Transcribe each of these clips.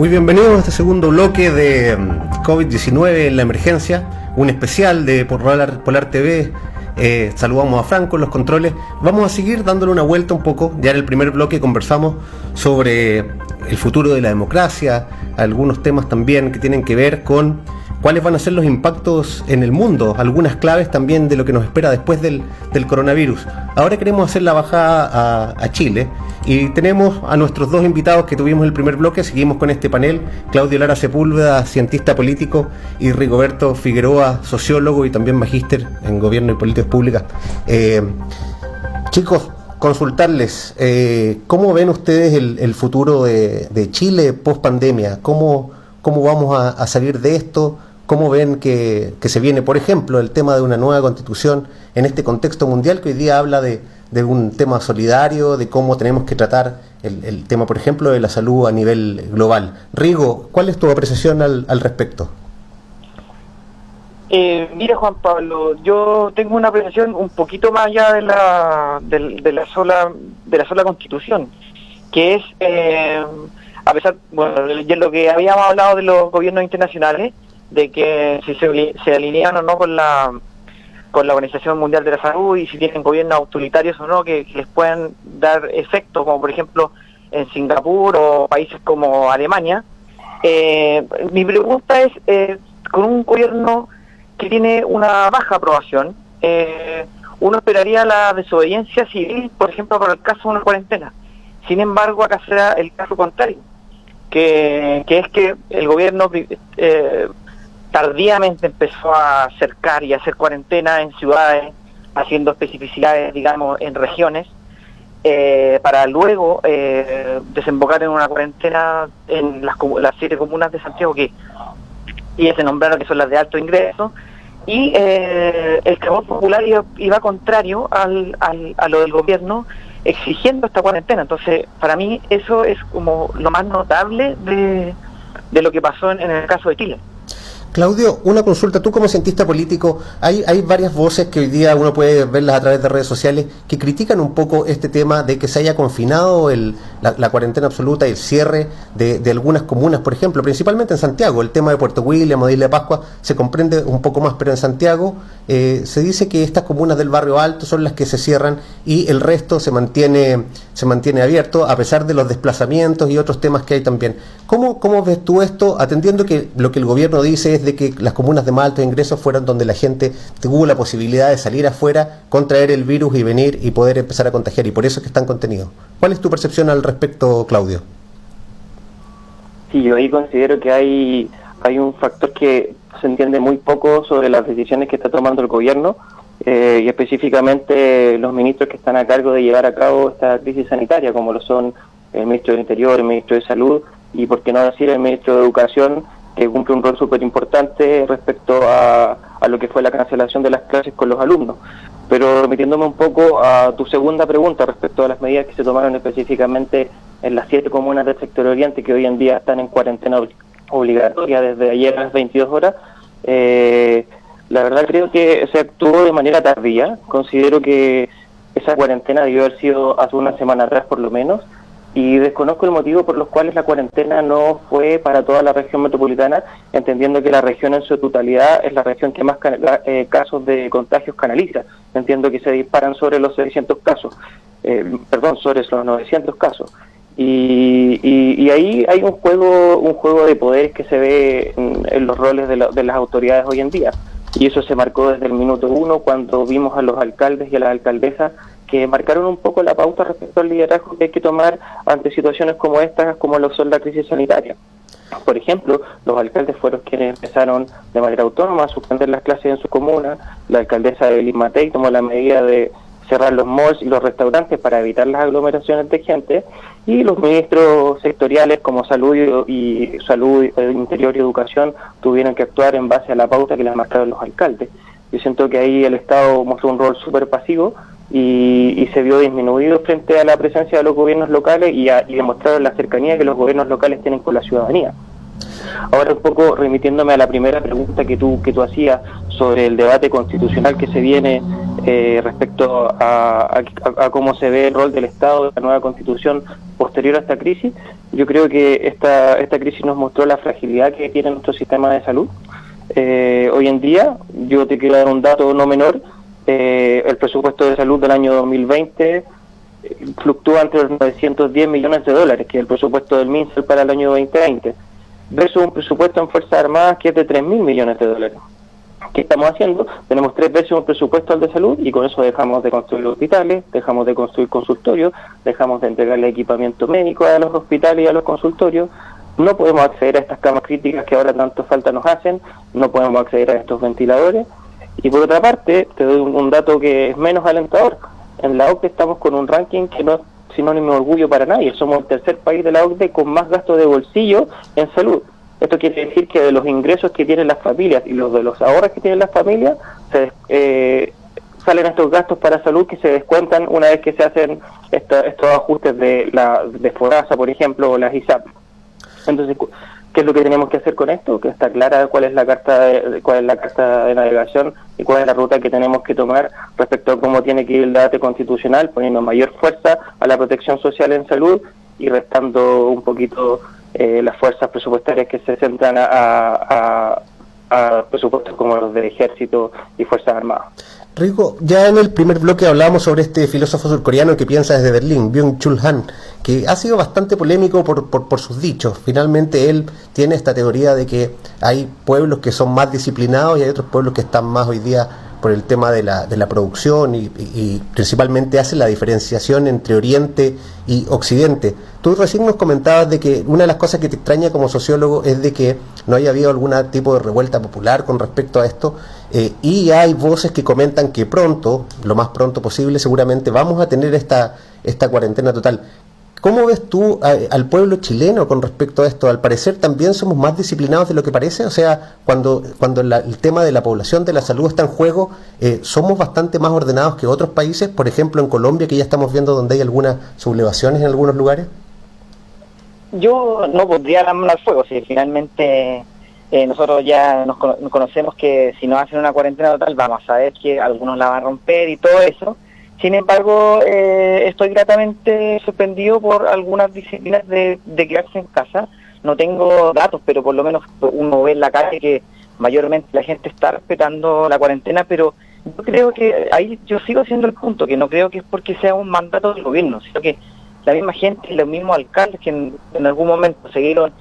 Muy bienvenidos a este segundo bloque de COVID-19 en la emergencia, un especial de Polar TV. Saludamos a Franco en los controles. Vamos a seguir dándole una vuelta un poco. Ya en el primer bloque conversamos sobre el futuro de la democracia, algunos temas también que tienen que ver con cuáles van a ser los impactos en el mundo, algunas claves también de lo que nos espera después del coronavirus. Ahora queremos hacer la bajada a Chile y tenemos a nuestros dos invitados que tuvimos en el primer bloque. Seguimos con este panel: Claudio Lara Sepúlveda, cientista político, y Rigoberto Figueroa, sociólogo y también magíster en gobierno y políticas públicas. Chicos, consultarles, ¿cómo ven ustedes el futuro de Chile post pandemia? ¿Cómo vamos a salir de esto? ¿Cómo ven que se viene, por ejemplo, el tema de una nueva constitución en este contexto mundial que hoy día habla de un tema solidario, de cómo tenemos que tratar el tema, por ejemplo, de la salud a nivel global? Rigo, ¿cuál es tu apreciación al respecto? Mira, Juan Pablo, yo tengo una apreciación un poquito más allá de la sola constitución, que es, a pesar, bueno, de lo que habíamos hablado de los gobiernos internacionales, de que si se alinean o no con la Organización Mundial de la Salud, y si tienen gobiernos autoritarios o no que les puedan dar efecto, como por ejemplo en Singapur o países como Alemania. Mi pregunta es, con un gobierno que tiene una baja aprobación, uno esperaría la desobediencia civil, por ejemplo, para el caso de una cuarentena. Sin embargo, acá será el caso contrario, que es que el gobierno tardíamente empezó a acercar y a hacer cuarentena en ciudades, haciendo especificidades, digamos, en regiones, para luego desembocar en una cuarentena en las 7 comunas de Santiago que se nombraron, que son las de alto ingreso, y el clamor popular iba contrario a lo del gobierno exigiendo esta cuarentena. Entonces, para mí eso es como lo más notable de lo que pasó en el caso de Chile. Claudio, una consulta. Tú como cientista político, hay varias voces que hoy día uno puede verlas a través de redes sociales que critican un poco este tema de que se haya confinado la cuarentena absoluta y el cierre de algunas comunas, por ejemplo, principalmente en Santiago. El tema de Puerto William o de Isla Pascua se comprende un poco más, pero en Santiago se dice que estas comunas del barrio alto son las que se cierran y el resto se mantiene abierto a pesar de los desplazamientos y otros temas que hay también. ¿Cómo ves tú esto, atendiendo que lo que el gobierno dice es de que las comunas de más altos ingresos fueron donde la gente tuvo la posibilidad de salir afuera, contraer el virus y venir y poder empezar a contagiar, y por eso es que están contenidos? ¿Cuál es tu percepción al respecto, Claudio? Sí, yo ahí considero que hay un factor que se entiende muy poco sobre las decisiones que está tomando el gobierno, y específicamente los ministros que están a cargo de llevar a cabo esta crisis sanitaria, como lo son el ministro del Interior, el ministro de Salud y, por qué no decir, el ministro de Educación, que cumple un rol súper importante respecto a lo que fue la cancelación de las clases con los alumnos. Pero remitiéndome un poco a tu segunda pregunta respecto a las medidas que se tomaron específicamente en las 7 comunas del sector oriente, que hoy en día están en cuarentena obligatoria desde ayer a las 22 horas, la verdad creo que se actuó de manera tardía. Considero que esa cuarentena debió haber sido hace una semana atrás por lo menos, y desconozco el motivo por los cuales la cuarentena no fue para toda la región metropolitana, entendiendo que la región en su totalidad es la región que más casos de contagios canaliza. Entiendo que se disparan sobre los 600 casos, sobre los 900 casos. Y ahí hay un juego de poderes que se ve en los roles de las autoridades hoy en día. Y eso se marcó desde el minuto 1, cuando vimos a los alcaldes y a las alcaldesas que marcaron un poco la pauta respecto al liderazgo que hay que tomar ante situaciones como estas, como lo son la crisis sanitaria. Por ejemplo, los alcaldes fueron quienes empezaron de manera autónoma a suspender las clases en su comuna. La alcaldesa de Liz Matei tomó la medida de cerrar los malls y los restaurantes para evitar las aglomeraciones de gente, y los ministros sectoriales como Salud, Interior y Educación tuvieron que actuar en base a la pauta que les marcaron los alcaldes. Yo siento que ahí el Estado mostró un rol súper pasivo y se vio disminuido frente a la presencia de los gobiernos locales y demostraron la cercanía que los gobiernos locales tienen con la ciudadanía. Ahora, un poco remitiéndome a la primera pregunta que tú hacías sobre el debate constitucional que se viene respecto a cómo se ve el rol del Estado, la nueva constitución posterior a esta crisis. Yo creo que esta crisis nos mostró la fragilidad que tiene nuestro sistema de salud. Hoy en día, yo te quiero dar un dato no menor, el presupuesto de salud del año 2020 fluctúa entre los 910 millones de dólares, que es el presupuesto del MinSal para el año 2020, versus un presupuesto en Fuerzas Armadas que es de 3.000 millones de dólares. ¿Qué estamos haciendo? Tenemos 3 veces un presupuesto al de salud y con eso dejamos de construir hospitales, dejamos de construir consultorios, dejamos de entregarle equipamiento médico a los hospitales y a los consultorios. No podemos acceder a estas camas críticas que ahora tanto falta nos hacen, no podemos acceder a estos ventiladores. Y por otra parte, te doy un dato que es menos alentador. En la OCDE estamos con un ranking que no es sinónimo de orgullo para nadie. Somos el tercer país de la OCDE con más gasto de bolsillo en salud. Esto quiere decir que de los ingresos que tienen las familias y los de los ahorros que tienen las familias, salen estos gastos para salud que se descuentan una vez que se hacen estos ajustes de FONASA, por ejemplo, o las ISAP. Entonces, ¿qué es lo que tenemos que hacer con esto? Que está clara cuál es la carta de navegación y cuál es la ruta que tenemos que tomar respecto a cómo tiene que ir el debate constitucional, poniendo mayor fuerza a la protección social en salud y restando un poquito las fuerzas presupuestarias que se centran a presupuestos como los del Ejército y Fuerzas Armadas. Rico, ya en el primer bloque hablábamos sobre este filósofo surcoreano que piensa desde Berlín, Byung-Chul Han, que ha sido bastante polémico por sus dichos. Finalmente él tiene esta teoría de que hay pueblos que son más disciplinados y hay otros pueblos que están más hoy día por el tema de la producción y principalmente hace la diferenciación entre Oriente y Occidente. Tú recién nos comentabas de que una de las cosas que te extraña como sociólogo es de que no haya habido algún tipo de revuelta popular con respecto a esto, y hay voces que comentan que pronto, lo más pronto posible, seguramente vamos a tener esta cuarentena total. ¿Cómo ves tú al pueblo chileno con respecto a esto? Al parecer también somos más disciplinados de lo que parece, o sea, cuando el tema de la población, de la salud está en juego, somos bastante más ordenados que otros países, por ejemplo en Colombia, que ya estamos viendo donde hay algunas sublevaciones en algunos lugares. Yo no pondría la mano al fuego, si finalmente nosotros ya nos conocemos que si nos hacen una cuarentena total vamos a saber que algunos la van a romper y todo eso. Sin embargo, estoy gratamente sorprendido por algunas disciplinas de quedarse en casa. No tengo datos, pero por lo menos uno ve en la calle que mayormente la gente está respetando la cuarentena, pero yo creo que ahí yo sigo haciendo el punto, que no creo que es porque sea un mandato del gobierno, sino que la misma gente, los mismos alcaldes que en algún momento siguieron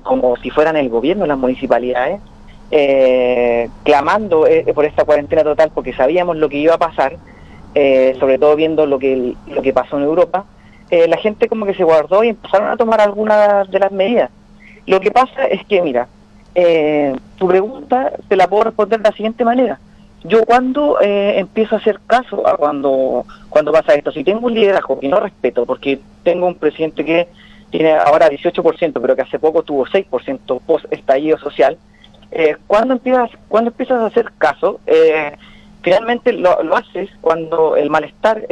como si fueran el gobierno, las municipalidades, clamando por esta cuarentena total porque sabíamos lo que iba a pasar. Sobre todo viendo lo que pasó en Europa, la gente como que se guardó y empezaron a tomar algunas de las medidas. Lo que pasa es que, mira, tu pregunta te la puedo responder de la siguiente manera. Yo cuando empiezo a hacer caso a cuando pasa esto, si tengo un liderazgo que no respeto, porque tengo un presidente que tiene ahora 18%, pero que hace poco tuvo 6% post estallido social, cuando empiezas a hacer caso, finalmente lo haces cuando el malestar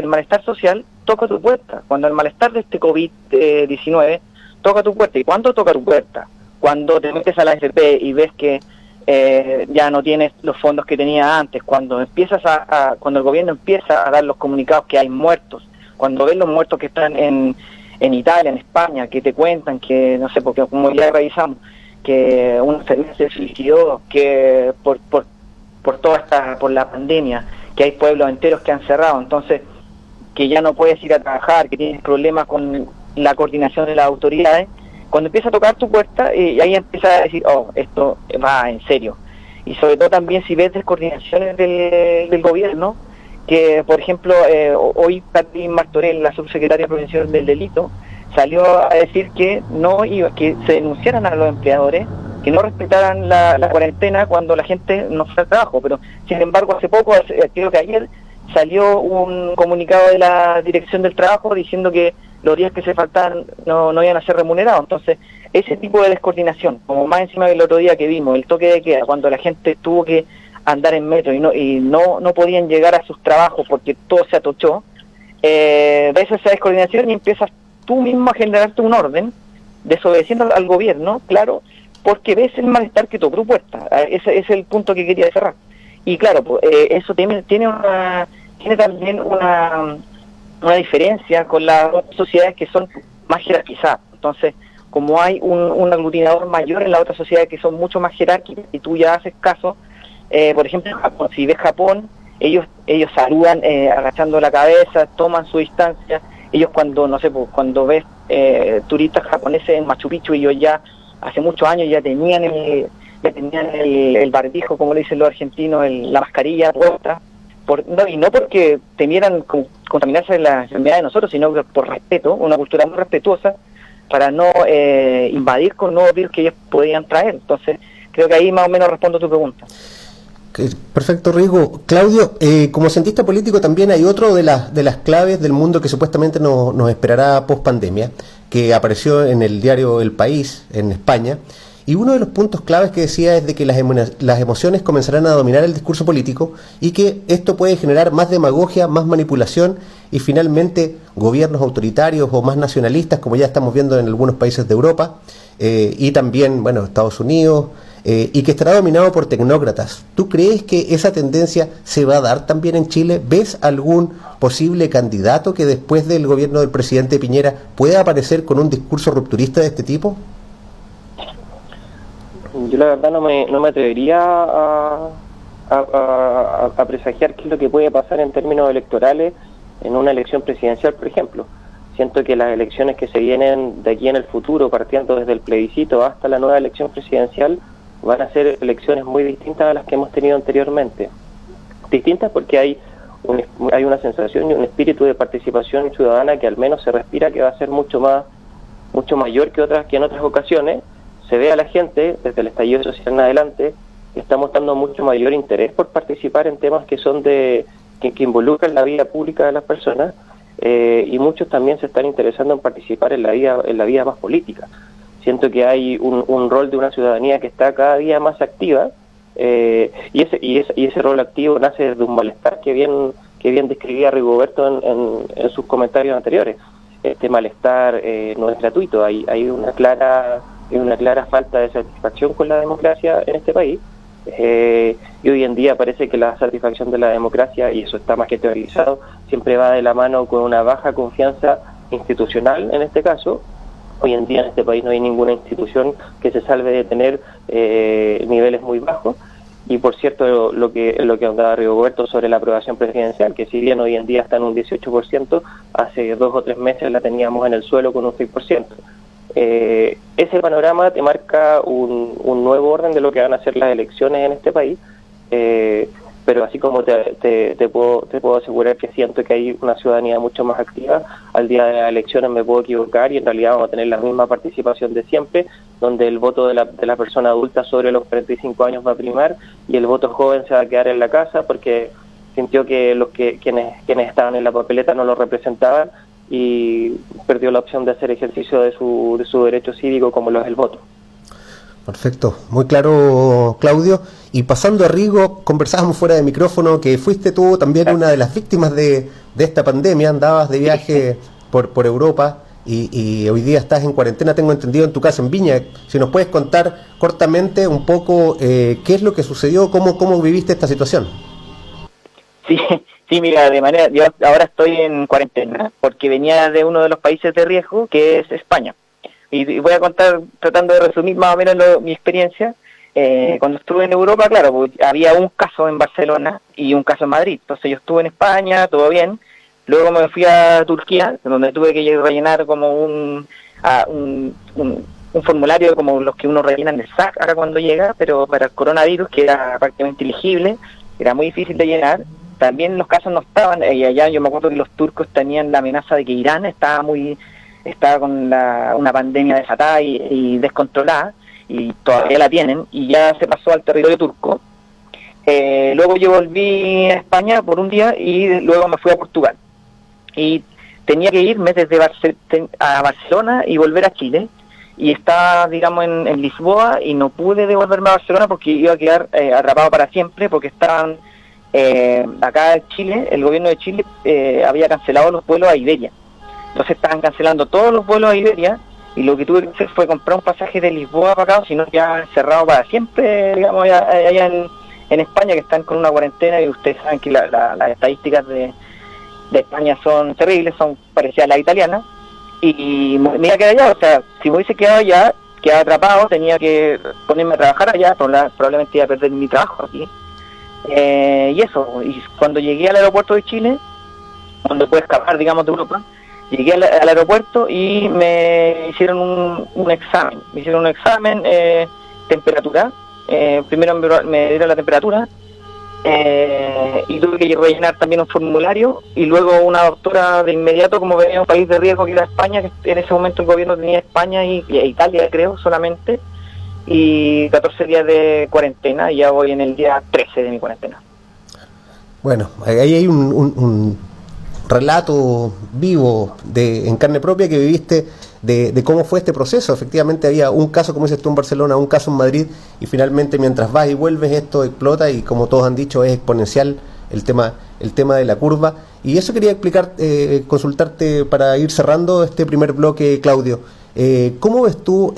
social toca tu puerta, cuando el malestar de este COVID-19 toca tu puerta. ¿Y cuándo toca tu puerta? Cuando te metes a la AFP y ves que ya no tienes los fondos que tenía antes, cuando cuando el gobierno empieza a dar los comunicados que hay muertos, cuando ves los muertos que están en Italia, en España, que te cuentan que, no sé, porque como ya revisamos, que una enfermera se suicidó, que por la pandemia, que hay pueblos enteros que han cerrado, entonces que ya no puedes ir a trabajar, que tienes problemas con la coordinación de las autoridades, cuando empieza a tocar tu puerta y ahí empieza a decir, oh, esto va en serio. Y sobre todo también si ves descoordinaciones del gobierno, que por ejemplo hoy Catherine Martorell, la subsecretaria provincial del delito, salió a decir que que se denunciaran a los empleadores que no respetaran la cuarentena cuando la gente no fue al trabajo, pero sin embargo hace poco, creo que ayer, salió un comunicado de la Dirección del Trabajo diciendo que los días que se faltaban no iban a ser remunerados. Entonces, ese tipo de descoordinación, como más encima del otro día que vimos, el toque de queda, cuando la gente tuvo que andar en metro y no podían llegar a sus trabajos porque todo se atochó, ves esa descoordinación y empiezas tú mismo a generarte un orden, desobedeciendo al gobierno, claro, porque ves el malestar que tocó tu puerta. Ese es el punto que quería cerrar. Y claro, pues, eso tiene también una diferencia con las otras sociedades que son más jerarquizadas. Entonces, como hay un aglutinador mayor en las otras sociedades que son mucho más jerárquicas y tú ya haces caso, por ejemplo, en Japón, si ves Japón, ellos saludan agachando la cabeza, toman su distancia. Ellos cuando, no sé, pues, cuando ves turistas japoneses en Machu Picchu, ellos ya hace muchos años ya tenían el barbijo, como le dicen los argentinos, la mascarilla puesta, y no porque temieran contaminarse de la enfermedad de nosotros, sino por respeto, una cultura muy respetuosa, para no invadir con nuevos virus que ellos podían traer. Entonces, creo que ahí más o menos respondo a tu pregunta. Perfecto, Rigo. Claudio, como cientista político también hay otro de las claves del mundo que supuestamente nos esperará post pandemia, que apareció en el diario El País, en España, y uno de los puntos claves que decía es de que las emociones comenzarán a dominar el discurso político y que esto puede generar más demagogia, más manipulación y finalmente gobiernos autoritarios o más nacionalistas, como ya estamos viendo en algunos países de Europa, y también, bueno, Estados Unidos, y que estará dominado por tecnócratas. ¿Tú crees que esa tendencia se va a dar también en Chile? ¿Ves algún posible candidato que después del gobierno del presidente Piñera pueda aparecer con un discurso rupturista de este tipo? Yo la verdad no me atrevería a presagiar qué es lo que puede pasar en términos electorales en una elección presidencial, por ejemplo. Siento que las elecciones que se vienen de aquí en el futuro, partiendo desde el plebiscito hasta la nueva elección presidencial, van a ser elecciones muy distintas a las que hemos tenido anteriormente. Distintas porque hay una sensación y un espíritu de participación ciudadana que al menos se respira que va a ser mucho mayor que en otras ocasiones. Se ve a la gente, desde el estallido social en adelante, que está mostrando mucho mayor interés por participar en temas que son que involucran la vida pública de las personas, y muchos también se están interesando en participar en la vida más política. Siento que hay un rol de una ciudadanía que está cada día más activa, y ese rol activo nace de un malestar que bien describía Rigoberto en sus comentarios anteriores. Este malestar no es gratuito, hay una clara falta de satisfacción con la democracia en este país, y hoy en día parece que la satisfacción de la democracia, y eso está más que teorizado, siempre va de la mano con una baja confianza institucional. En este caso, hoy en día en este país no hay ninguna institución que se salve de tener niveles muy bajos. Y por cierto, lo que hablaba Rigoberto sobre la aprobación presidencial, que si bien hoy en día está en un 18%, hace 2 o 3 meses la teníamos en el suelo con un 6%. Ese panorama te marca un nuevo orden de lo que van a ser las elecciones en este país, pero así como te puedo asegurar que siento que hay una ciudadanía mucho más activa. Al día de las elecciones me puedo equivocar y en realidad vamos a tener la misma participación de siempre, donde el voto de la persona adulta sobre los 45 años va a primar y el voto joven se va a quedar en la casa porque sintió que quienes estaban en la papeleta no lo representaban y perdió la opción de hacer ejercicio de su derecho cívico como lo es el voto. Perfecto, muy claro, Claudio. Y pasando a Rigo, conversábamos fuera de micrófono que fuiste tú también una de las víctimas de esta pandemia, andabas de viaje por Europa y hoy día estás en cuarentena, tengo entendido, en tu casa en Viña. Si nos puedes contar cortamente un poco qué es lo que sucedió, cómo viviste esta situación. Sí, mira, yo ahora estoy en cuarentena porque venía de uno de los países de riesgo, que es España. Y voy a contar, tratando de resumir más o menos mi experiencia. Cuando estuve en Europa, claro, pues, había un caso en Barcelona y un caso en Madrid. Entonces yo estuve en España, todo bien. Luego me fui a Turquía, donde tuve que rellenar como un formulario como los que uno rellena en el SAC ahora cuando llega, pero para el coronavirus, que era prácticamente ilegible, era muy difícil de llenar. También los casos no estaban, y allá yo me acuerdo que los turcos tenían la amenaza de que Irán estaba con una pandemia desatada y descontrolada, y todavía la tienen, y ya se pasó al territorio turco. Luego yo volví a España por un día y luego me fui a Portugal. Y tenía que irme desde a Barcelona y volver a Chile, y estaba, digamos, en Lisboa, y no pude devolverme a Barcelona porque iba a quedar atrapado para siempre, porque estaban acá en Chile, el gobierno de Chile había cancelado los vuelos a Iberia. Entonces estaban cancelando todos los vuelos a Iberia, y lo que tuve que hacer fue comprar un pasaje de Lisboa para acá, sino ya cerrado para siempre, digamos, allá en España, que están con una cuarentena, y ustedes saben que las estadísticas de España son terribles, son parecidas a las italianas, y me iba a quedar allá. O sea, si me hubiese quedado allá, quedaba atrapado, tenía que ponerme a trabajar allá, probablemente iba a perder mi trabajo aquí. Y eso, y cuando llegué al aeropuerto de Chile, donde puedo escapar, digamos, de Europa, llegué al aeropuerto y me hicieron un examen. Me hicieron un examen, temperatura. Primero me dieron la temperatura, y tuve que rellenar también un formulario, y luego una doctora de inmediato, como venía un país de riesgo que era España, que en ese momento el gobierno tenía España y Italia, creo, solamente, y 14 días de cuarentena, y ya voy en el día 13 de mi cuarentena. Bueno, ahí hay un relato vivo en carne propia que viviste de cómo fue este proceso. Efectivamente había un caso, como dices tú, en Barcelona, un caso en Madrid, y finalmente mientras vas y vuelves esto explota, y como todos han dicho es exponencial el tema de la curva. Y eso quería explicar, consultarte para ir cerrando este primer bloque, Claudio. ¿Cómo ves tú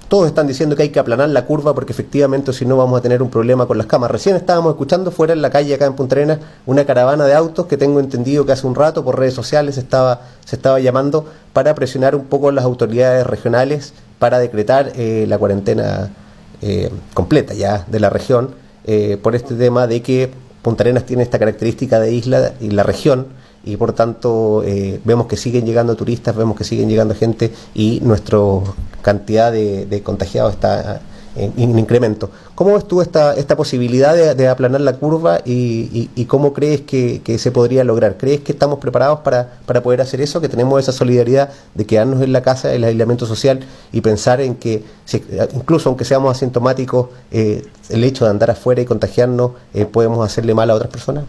todos están diciendo que hay que aplanar la curva porque efectivamente si no vamos a tener un problema con las camas? Recién estábamos escuchando fuera en la calle acá en Punta Arenas una caravana de autos que tengo entendido que hace un rato por redes sociales se estaba llamando para presionar un poco a las autoridades regionales para decretar la cuarentena completa ya de la región, por este tema de que Punta Arenas tiene esta característica de isla y la región, y por tanto vemos que siguen llegando turistas, vemos que siguen llegando gente, y nuestra cantidad de contagiados está en incremento. ¿Cómo ves tú esta posibilidad de aplanar la curva, y cómo crees que se podría lograr? ¿Crees que estamos preparados para poder hacer eso, que tenemos esa solidaridad de quedarnos en la casa, el aislamiento social, y pensar en que incluso aunque seamos asintomáticos, el hecho de andar afuera y contagiarnos, podemos hacerle mal a otras personas?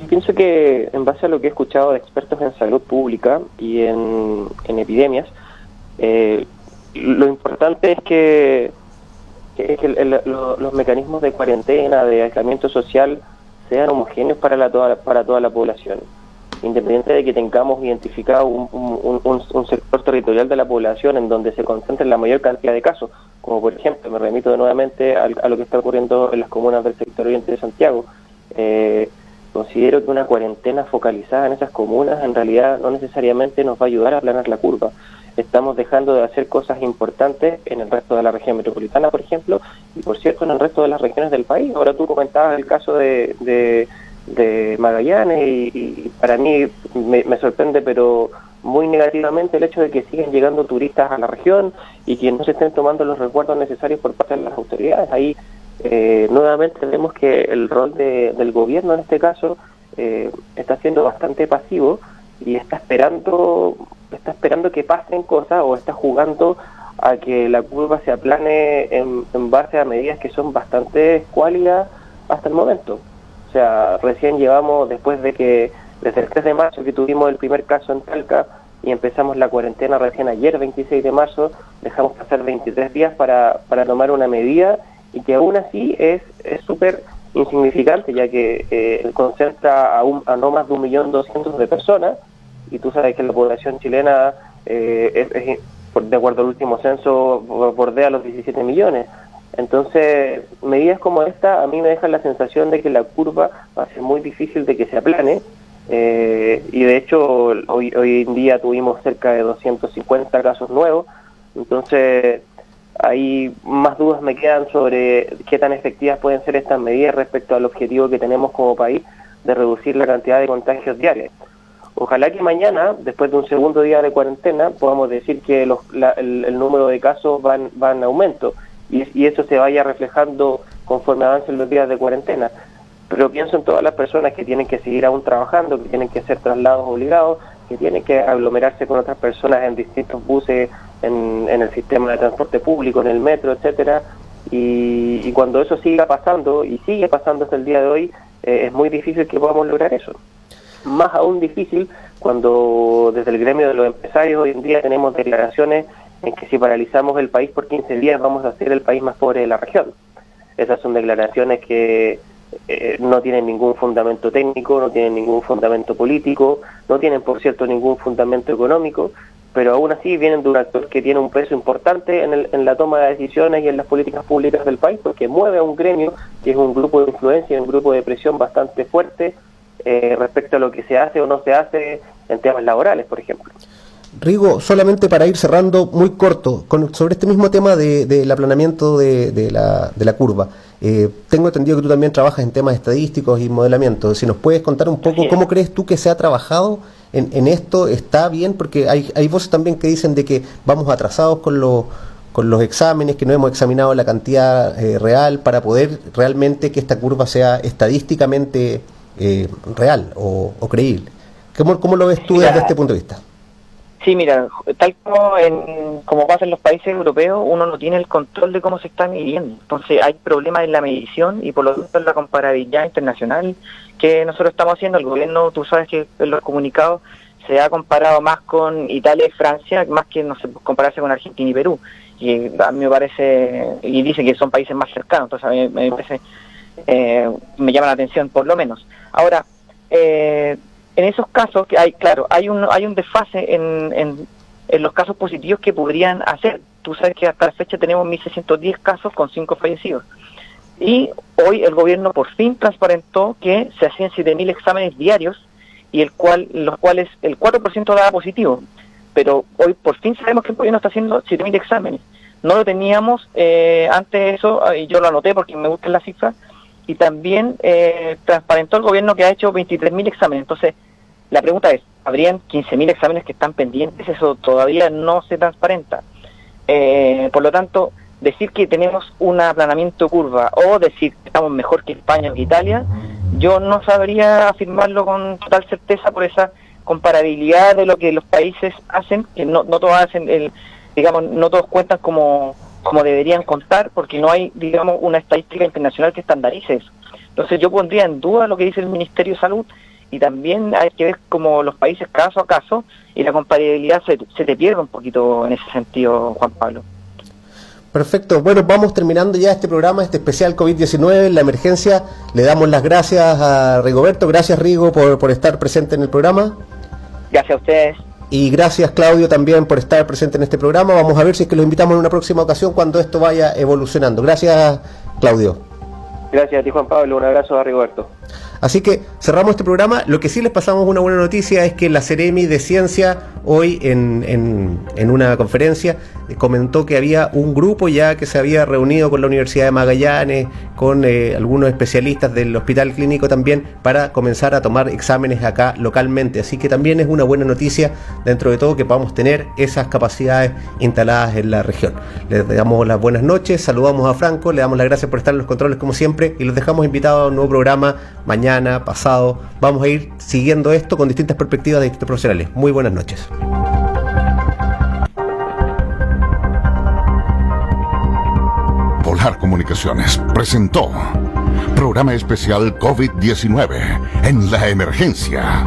Pienso que en base a lo que he escuchado de expertos en salud pública y en epidemias, lo importante es que los mecanismos de cuarentena, de aislamiento social, sean homogéneos para toda la población, independiente de que tengamos identificado un sector territorial de la población en donde se concentren la mayor cantidad de casos, como por ejemplo, me remito nuevamente a lo que está ocurriendo en las comunas del sector oriente de Santiago. Considero que una cuarentena focalizada en esas comunas en realidad no necesariamente nos va a ayudar a aplanar la curva. Estamos dejando de hacer cosas importantes en el resto de la región metropolitana, por ejemplo, y por cierto en el resto de las regiones del país. Ahora tú comentabas el caso de Magallanes, y para mí me sorprende, pero muy negativamente, el hecho de que siguen llegando turistas a la región y que no se estén tomando los resguardos necesarios por parte de las autoridades. Ahí nuevamente vemos que el rol del gobierno en este caso está siendo bastante pasivo y está esperando que pasen cosas, o está jugando a que la curva se aplane en base a medidas que son bastante escuálidas hasta el momento. O sea, recién llevamos, desde el 3 de marzo que tuvimos el primer caso en Talca y empezamos la cuarentena recién ayer, 26 de marzo, dejamos pasar 23 días para tomar una medida, y que aún así es súper insignificante, ya que concentra a no más de 1.200.000 de personas, y tú sabes que la población chilena, de acuerdo al último censo, bordea los 17 millones. Entonces, medidas como esta a mí me dejan la sensación de que la curva va a ser muy difícil de que se aplane, y de hecho hoy en día tuvimos cerca de 250 casos nuevos. Entonces ahí más dudas me quedan sobre qué tan efectivas pueden ser estas medidas respecto al objetivo que tenemos como país de reducir la cantidad de contagios diarios. Ojalá que mañana, después de un segundo día de cuarentena, podamos decir que el número de casos va en aumento, y eso se vaya reflejando conforme avancen los días de cuarentena. Pero pienso en todas las personas que tienen que seguir aún trabajando, que tienen que hacer traslados obligados, que tienen que aglomerarse con otras personas en distintos buses, en el sistema de transporte público, en el metro, etcétera. Y cuando eso siga pasando, y sigue pasando hasta el día de hoy, es muy difícil que podamos lograr eso. Más aún difícil cuando desde el gremio de los empresarios hoy en día tenemos declaraciones en que si paralizamos el país por 15 días vamos a ser el país más pobre de la región. Esas son declaraciones que no tienen ningún fundamento técnico, no tienen ningún fundamento político, no tienen, por cierto, ningún fundamento económico, pero aún así vienen de un actor que tiene un peso importante en la toma de decisiones y en las políticas públicas del país, porque mueve a un gremio que es un grupo de influencia, un grupo de presión bastante fuerte respecto a lo que se hace o no se hace en temas laborales, por ejemplo. Rigo, solamente para ir cerrando muy corto, sobre este mismo tema del aplanamiento de la curva. Tengo entendido que tú también trabajas en temas estadísticos y modelamiento. Si nos puedes contar un poco cómo crees tú que se ha trabajado en esto, ¿está bien? Porque hay voces también que dicen de que vamos atrasados con los exámenes, que no hemos examinado la cantidad real para poder realmente que esta curva sea estadísticamente real o creíble. ¿Cómo lo ves tú desde este punto de vista? Sí, mira, tal como pasa en los países europeos, uno no tiene el control de cómo se está midiendo. Entonces hay problemas en la medición y por lo tanto en la comparabilidad internacional que nosotros estamos haciendo. El gobierno, tú sabes que en los comunicados se ha comparado más con Italia y Francia, más que no sé, compararse con Argentina y Perú. Y a mí me parece, y dicen que son países más cercanos, entonces a mí me parece, me llama la atención por lo menos. Ahora, en esos casos que hay un desfase en los casos positivos que podrían hacer. Tú sabes que hasta la fecha tenemos 1.610 casos con 5 fallecidos. Y hoy el gobierno por fin transparentó que se hacían 7.000 exámenes diarios y los cuales el 4% daba positivo. Pero hoy por fin sabemos que el gobierno está haciendo 7.000 exámenes. No lo teníamos antes de eso, y yo lo anoté porque me gustan las cifras, y también transparentó el gobierno que ha hecho 23.000 exámenes. Entonces, la pregunta es, ¿habrían 15.000 exámenes que están pendientes? Eso todavía no se transparenta. Por lo tanto, decir que tenemos un aplanamiento de curva o decir que estamos mejor que España o que Italia, yo no sabría afirmarlo con total certeza por esa comparabilidad de lo que los países hacen, que no todos hacen, no todos cuentan como deberían contar, porque no hay, digamos, una estadística internacional que estandarice eso. Entonces yo pondría en duda lo que dice el Ministerio de Salud, y también hay que ver como los países caso a caso, y la comparabilidad se te pierde un poquito en ese sentido, Juan Pablo. Perfecto, bueno, vamos terminando ya este programa, este especial COVID-19, la emergencia. Le damos las gracias a Rigoberto, gracias Rigo por estar presente en el programa. Gracias a ustedes. Y gracias Claudio también por estar presente en este programa. Vamos a ver si es que los invitamos en una próxima ocasión cuando esto vaya evolucionando. Gracias Claudio. Gracias a ti, Juan Pablo, un abrazo a Rigoberto. Así que cerramos este programa. Lo que sí les pasamos una buena noticia es que la Seremi de Ciencia hoy en una conferencia comentó que había un grupo ya que se había reunido con la Universidad de Magallanes, con algunos especialistas del Hospital Clínico también, para comenzar a tomar exámenes acá localmente. Así que también es una buena noticia dentro de todo que podamos tener esas capacidades instaladas en la región. Les damos las buenas noches, saludamos a Franco, le damos las gracias por estar en los controles como siempre y los dejamos invitados a un nuevo programa mañana, pasado. Vamos a ir siguiendo esto con distintas perspectivas de distintos profesionales. Muy buenas noches. Polar Comunicaciones presentó Programa Especial COVID-19 en la Emergencia.